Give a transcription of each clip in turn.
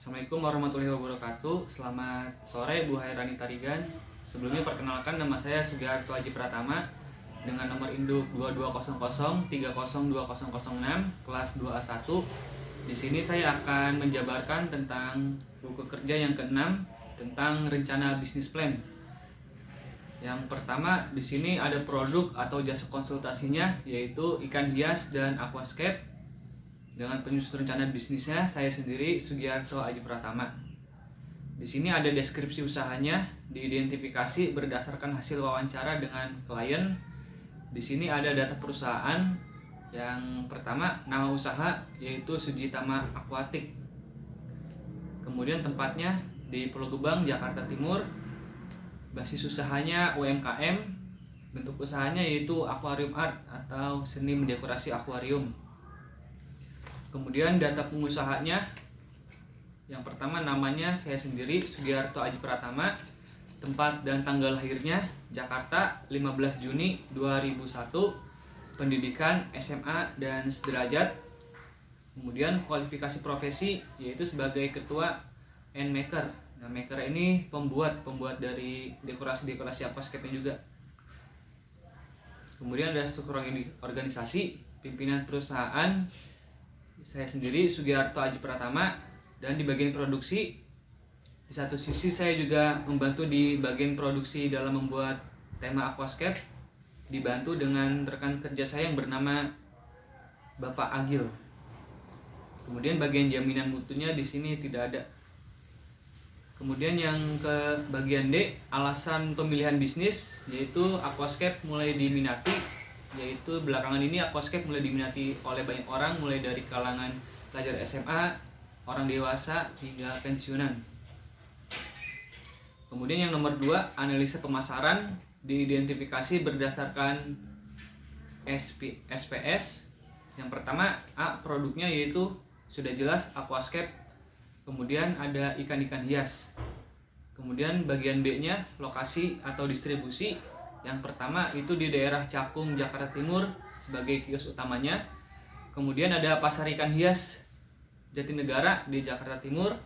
Assalamualaikum warahmatullahi wabarakatuh. Selamat sore Bu Hairani Tarigan. Sebelumnya perkenalkan, nama saya Sugiharto Aji Pratama dengan nomor induk 2200302006 kelas 2A1. Di sini saya akan menjabarkan tentang buku kerja yang ke-6 tentang rencana bisnis plan. Yang pertama di sini ada produk atau jasa konsultasinya, yaitu ikan hias dan aquascape. Dengan penyusun rencana bisnisnya, saya sendiri Sugiharto Aji Pratama. Di sini ada deskripsi usahanya, diidentifikasi berdasarkan hasil wawancara dengan klien. Di sini ada data perusahaan. Yang pertama, nama usaha yaitu Sujitama Aquatic. Kemudian tempatnya di Pulau Gebang, Jakarta Timur. Basis usahanya UMKM. Bentuk usahanya yaitu aquarium art atau seni mendekorasi akuarium. Kemudian data pengusahanya, yang pertama namanya saya sendiri Sugiharto Aji Pratama, tempat dan tanggal lahirnya Jakarta 15 Juni 2001, pendidikan SMA dan sederajat. Kemudian kualifikasi profesi yaitu sebagai ketua and maker. Nah, maker ini pembuat dari dekorasi aquascape-nya juga. Kemudian ada struktur organisasi, pimpinan perusahaan saya sendiri Sugiharto Aji Pratama, dan di bagian produksi di satu sisi saya juga membantu di bagian produksi dalam membuat tema aquascape, dibantu dengan rekan kerja saya yang bernama Bapak Agil. Kemudian bagian jaminan mutunya di sini tidak ada. Kemudian yang ke bagian D, alasan pemilihan bisnis, yaitu aquascape mulai diminati, yaitu belakangan ini aquascape mulai diminati oleh banyak orang, mulai dari kalangan pelajar SMA, orang dewasa, hingga pensiunan. Kemudian yang nomor 2, analisa pemasaran, diidentifikasi berdasarkan SPS. Yang pertama, A, produknya yaitu sudah jelas aquascape. Kemudian ada ikan-ikan hias. Kemudian bagian B-nya, lokasi atau distribusi. Yang pertama itu di daerah Cakung, Jakarta Timur sebagai kios utamanya. Kemudian ada pasar ikan hias Jatinegara di Jakarta Timur.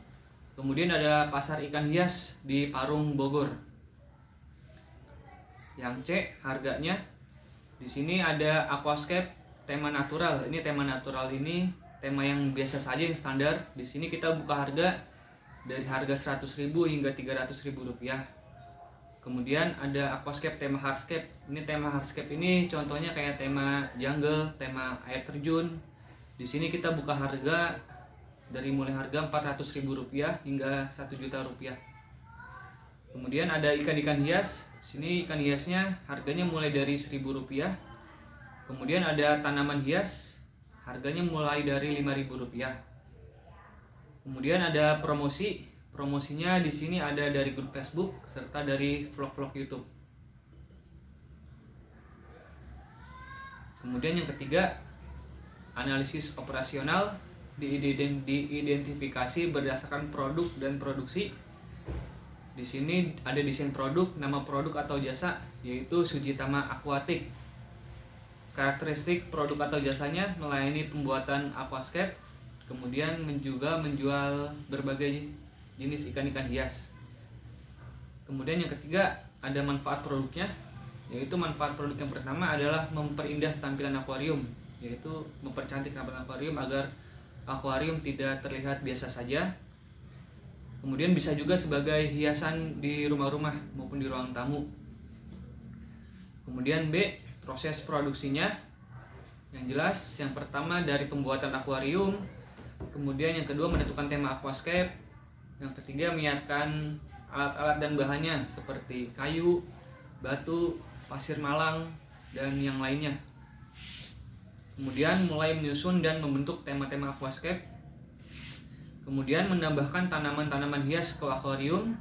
Kemudian ada pasar ikan hias di Parung, Bogor. Yang C, harganya. Di sini ada aquascape tema natural. Ini tema natural ini tema yang biasa saja, yang standar. Di sini kita buka harga dari harga 100.000 hingga 300.000 rupiah. Kemudian ada aquascape tema hardscape. Ini tema hardscape ini contohnya kayak tema jungle, tema air terjun. Di sini kita buka harga dari mulai harga 400.000 rupiah hingga 1 juta rupiah. Kemudian ada ikan-ikan hias. Sini ikan hiasnya harganya mulai dari 1.000 rupiah. Kemudian ada tanaman hias, harganya mulai dari 5.000 rupiah. Kemudian ada promosi. Promosinya di sini ada dari grup Facebook serta dari vlog-vlog YouTube. Kemudian yang ketiga, analisis operasional, diidentifikasi berdasarkan produk dan produksi. Di sini ada desain produk, nama produk atau jasa yaitu Sujitama Aquatic. Karakteristik produk atau jasanya melayani pembuatan aquascape, kemudian juga menjual berbagai jenis ikan-ikan hias. Kemudian yang ketiga ada manfaat produknya, yaitu manfaat produk yang pertama adalah memperindah tampilan akuarium, yaitu mempercantik tampilan akuarium agar akuarium tidak terlihat biasa saja. Kemudian bisa juga sebagai hiasan di rumah-rumah maupun di ruang tamu. Kemudian B, proses produksinya. Yang jelas, yang pertama dari pembuatan akuarium, kemudian yang kedua menentukan tema aquascape, yang ketiga menyiapkan alat-alat dan bahannya seperti kayu, batu, pasir malang, dan yang lainnya. Kemudian mulai menyusun dan membentuk tema-tema aquascape. Kemudian menambahkan tanaman-tanaman hias ke akuarium.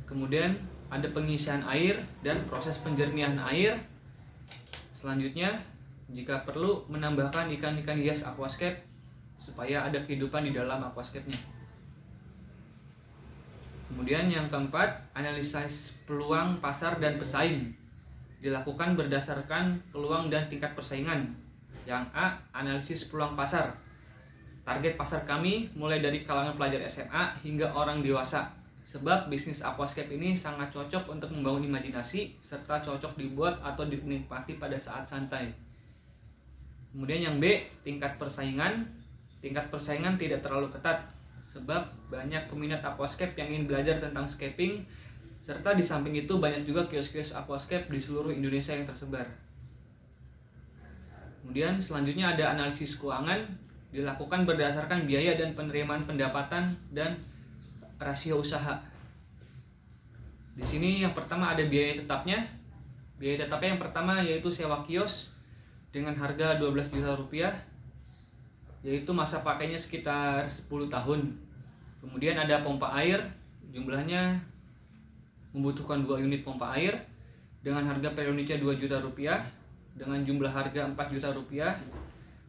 Kemudian ada pengisian air dan proses penjernihan air. Selanjutnya, jika perlu menambahkan ikan-ikan hias aquascape supaya ada kehidupan di dalam aquascape-nya. Kemudian yang keempat, analisis peluang pasar dan pesaing. Dilakukan berdasarkan peluang dan tingkat persaingan. Yang A, analisis peluang pasar. Target pasar kami mulai dari kalangan pelajar SMA hingga orang dewasa. Sebab bisnis aquascape ini sangat cocok untuk membangun imajinasi serta cocok dibuat atau dinikmati pada saat santai. Kemudian yang B, tingkat persaingan. Tingkat persaingan tidak terlalu ketat sebab banyak peminat aquascape yang ingin belajar tentang scaping, serta di samping itu banyak juga kios-kios aquascape di seluruh Indonesia yang tersebar. Kemudian selanjutnya ada analisis keuangan, dilakukan berdasarkan biaya dan penerimaan pendapatan dan rasio usaha. Di sini yang pertama ada biaya tetapnya. Biaya tetapnya yang pertama yaitu sewa kios dengan harga 12 juta rupiah, yaitu masa pakainya sekitar 10 tahun. Kemudian ada pompa air, jumlahnya membutuhkan 2 unit pompa air dengan harga per unitnya 2 juta rupiah, dengan jumlah harga 4 juta rupiah,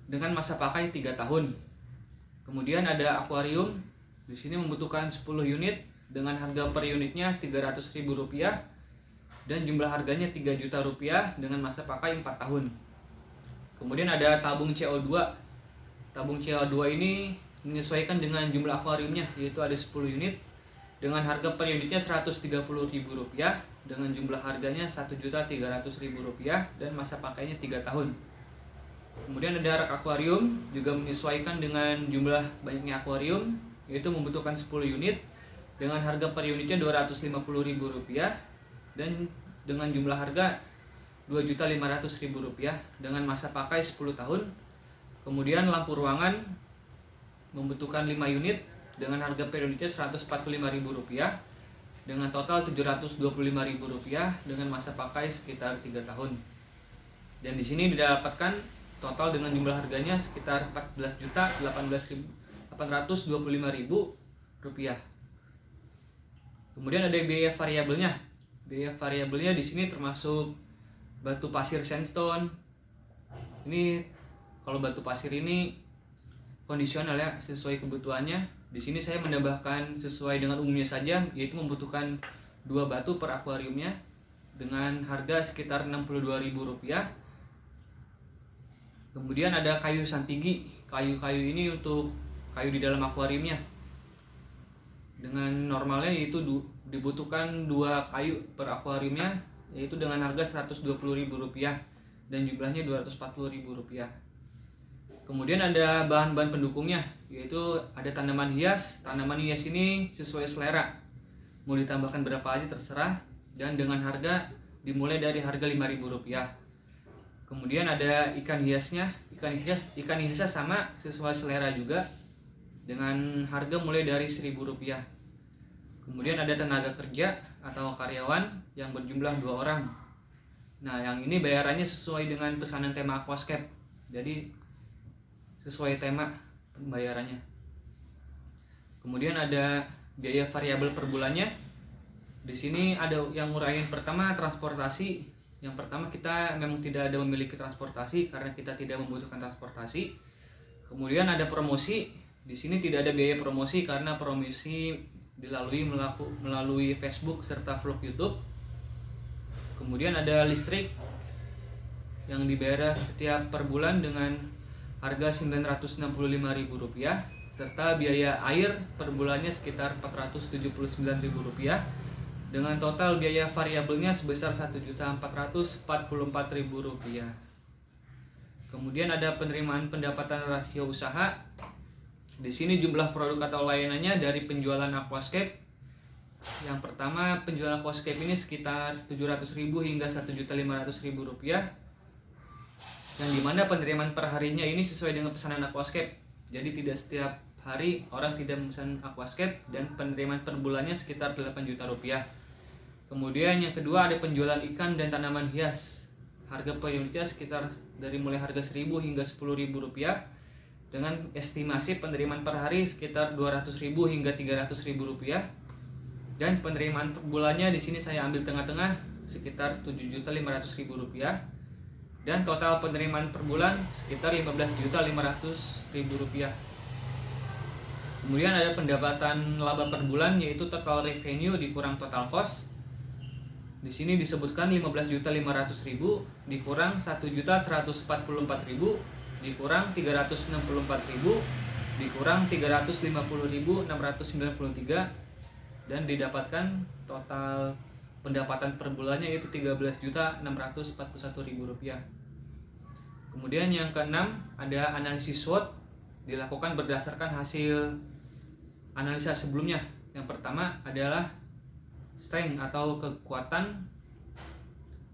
dengan masa pakai 3 tahun. Kemudian ada akuarium, di sini membutuhkan 10 unit dengan harga per unitnya Rp300.000 dan jumlah harganya 3 juta rupiah dengan masa pakai 4 tahun. Kemudian ada tabung CO2. Tabung CO2 ini menyesuaikan dengan jumlah akuariumnya, yaitu ada 10 unit dengan harga per unitnya Rp130.000 dengan jumlah harganya Rp1.300.000 dan masa pakainya 3 tahun. Kemudian ada rak akuarium, juga menyesuaikan dengan jumlah banyaknya akuarium, yaitu membutuhkan 10 unit dengan harga per unitnya Rp250.000 dan dengan jumlah harga Rp2.500.000 dengan masa pakai 10 tahun. Kemudian lampu ruangan membutuhkan 5 unit dengan harga per unitnya Rp145.000 dengan total Rp725.000 dengan masa pakai sekitar 3 tahun. Dan di sini didapatkan total dengan jumlah harganya sekitar Rp14.825.000. Kemudian ada biaya variabelnya. Biaya variabelnya di sini termasuk batu pasir sandstone. Ini kalau batu pasir ini kondisional ya, sesuai kebutuhannya. Di sini saya menambahkan sesuai dengan umumnya saja, yaitu membutuhkan 2 batu per akuariumnya dengan harga sekitar Rp62.000. Kemudian ada kayu santigi. Kayu-kayu ini untuk kayu di dalam akuariumnya. Dengan normalnya yaitu dibutuhkan 2 kayu per akuariumnya, yaitu dengan harga Rp120.000 dan jumlahnya Rp240.000. Kemudian ada bahan-bahan pendukungnya, yaitu ada tanaman hias. Tanaman hias ini sesuai selera, mau ditambahkan berapa aja terserah, dan dengan harga dimulai dari harga Rp5.000. Kemudian ada ikan hiasnya. Ikan hiasnya sama sesuai selera juga dengan harga mulai dari Rp1.000. Kemudian ada tenaga kerja atau karyawan yang berjumlah 2 orang. Nah, yang ini bayarannya sesuai dengan pesanan tema aquascape. Jadi sesuai tema pembayarannya. Kemudian ada biaya variabel per bulannya. Di sini ada yang ngurangin pertama transportasi. Yang pertama kita memang tidak ada memiliki transportasi karena kita tidak membutuhkan transportasi. Kemudian ada promosi. Di sini tidak ada biaya promosi karena promosi dilalui melalui Facebook serta vlog YouTube. Kemudian ada listrik yang dibayar setiap per bulan dengan harga Rp965.000 serta biaya air per bulannya sekitar Rp479.000 dengan total biaya variabelnya sebesar Rp1.444.000. Kemudian ada penerimaan pendapatan rasio usaha. Di sini jumlah produk atau layanannya dari penjualan aquascape. Yang pertama, penjualan aquascape ini sekitar Rp700.000 hingga Rp1.500.000. Yang dimana penerimaan per harinya ini sesuai dengan pesanan aquascape. Jadi tidak setiap hari orang tidak memesan aquascape, dan penerimaan per bulannya sekitar Rp8 juta. Kemudian yang kedua ada penjualan ikan dan tanaman hias. Harga per unitnya sekitar dari mulai harga Rp1.000 hingga Rp10.000 dengan estimasi penerimaan per hari sekitar Rp200.000 hingga Rp300.000. Dan penerimaan per bulannya di sini saya ambil tengah-tengah sekitar Rp7.500.000 dan total penerimaan per bulan sekitar Rp15.500.000. Kemudian ada pendapatan laba per bulan, yaitu total revenue dikurang total cost. Di sini disebutkan Rp15.500.000 dikurang Rp1.144.000 dikurang Rp364.000 dikurang 350.693 dan didapatkan total pendapatan per bulannya yaitu Rp13.641.000. Kemudian yang keenam ada analisis SWOT dilakukan berdasarkan hasil analisa sebelumnya. Yang pertama adalah strength atau kekuatan.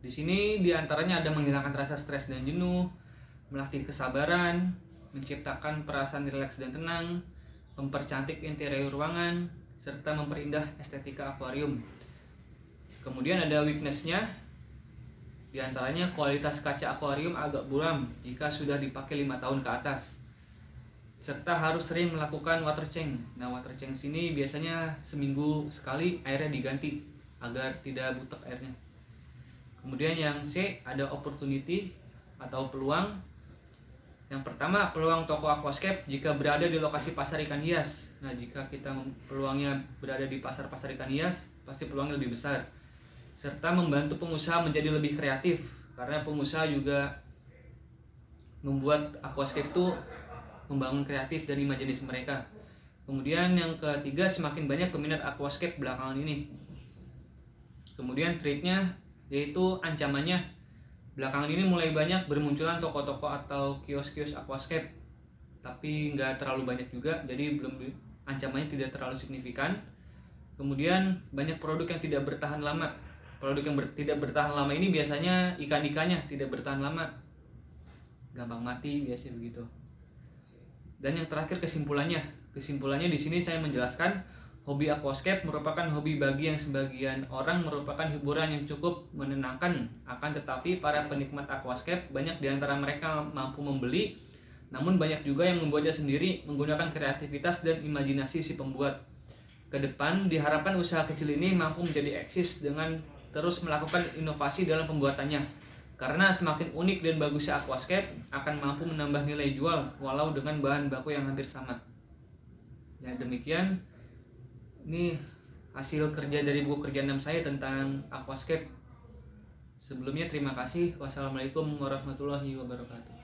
Di sini diantaranya ada menghilangkan rasa stres dan jenuh, melatih kesabaran, menciptakan perasaan rileks dan tenang, mempercantik interior ruangan, serta memperindah estetika akuarium. Kemudian ada weakness-nya, diantaranya kualitas kaca akuarium agak buram jika sudah dipakai 5 tahun ke atas, serta harus sering melakukan water change. Nah, water change ini biasanya seminggu sekali airnya diganti agar tidak butek airnya. Kemudian yang C ada opportunity atau peluang. Yang pertama, peluang toko aquascape jika berada di lokasi pasar ikan hias. Nah, jika kita peluangnya berada di pasar-pasar ikan hias, pasti peluangnya lebih besar. Serta membantu pengusaha menjadi lebih kreatif, karena pengusaha juga membuat aquascape itu membangun kreatif dan imajinasi mereka. Kemudian yang ketiga, semakin banyak peminat aquascape belakangan ini. Kemudian threat-nya yaitu ancamannya. Belakangan ini mulai banyak bermunculan toko-toko atau kios-kios aquascape, tapi nggak terlalu banyak juga, jadi ancamannya tidak terlalu signifikan. Kemudian banyak produk yang tidak bertahan lama. Produk yang tidak bertahan lama ini biasanya ikan-ikannya tidak bertahan lama, gampang mati biasanya begitu. Dan yang terakhir kesimpulannya di sini saya menjelaskan hobi aquascape merupakan hobi bagi yang sebagian orang merupakan hiburan yang cukup menenangkan. Akan tetapi para penikmat aquascape banyak di antara mereka mampu membeli, namun banyak juga yang membuatnya sendiri menggunakan kreativitas dan imajinasi si pembuat. Kedepan diharapkan usaha kecil ini mampu menjadi eksis dengan terus melakukan inovasi dalam pembuatannya. Karena semakin unik dan bagusnya aquascape akan mampu menambah nilai jual walau dengan bahan baku yang hampir sama. Ya, demikian ini hasil kerja dari buku kerja 6 saya tentang aquascape. Sebelumnya terima kasih. Wassalamualaikum warahmatullahi wabarakatuh.